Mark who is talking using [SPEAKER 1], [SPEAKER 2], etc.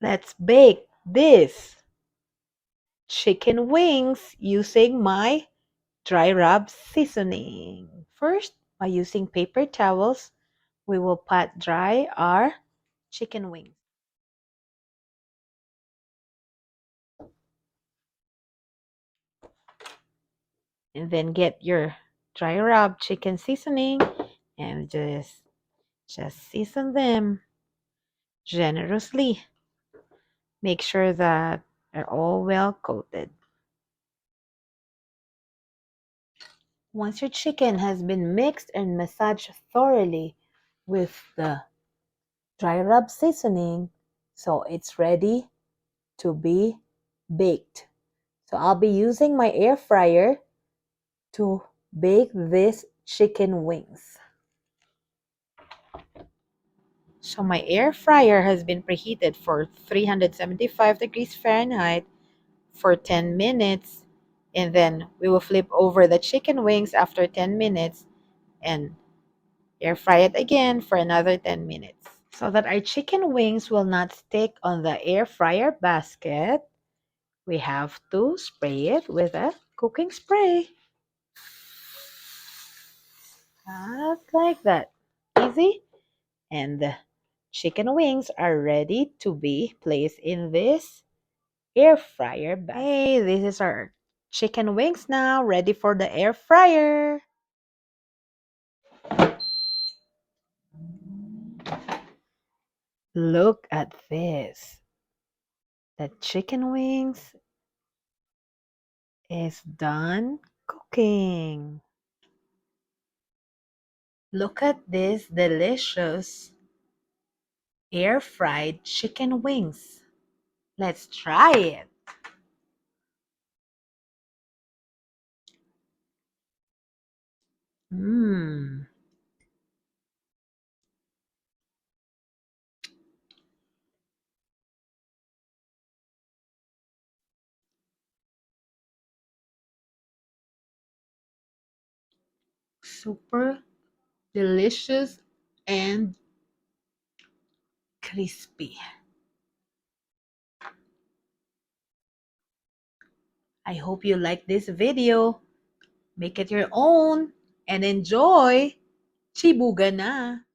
[SPEAKER 1] Let's bake this chicken wings using my dry rub seasoning. First, by using paper towels, we will pat dry our chicken wings. And then get your dry rub chicken seasoning and just season them generously. Make sure that they're all well coated. Once your chicken has been mixed and massaged thoroughly with the dry rub seasoning, so it's ready to be baked. So I'll be using my air fryer to bake these chicken wings. So my air fryer has been preheated for 375 degrees Fahrenheit for 10 minutes, and then we will flip over the chicken wings after 10 minutes and air fry it again for another 10 minutes. So that our chicken wings will not stick on the air fryer basket, we have to spray it with a cooking spray. Just like that. Easy. And the chicken wings are ready to be placed in this air fryer basket. Hey, this is our chicken wings now, ready for the air fryer. Look at this. The chicken wings is done cooking. Look at this delicious air fried chicken wings. Let's try it. Mmm. Super delicious and crispy. I hope you like this video. Make it your own and enjoy. Chibuganna!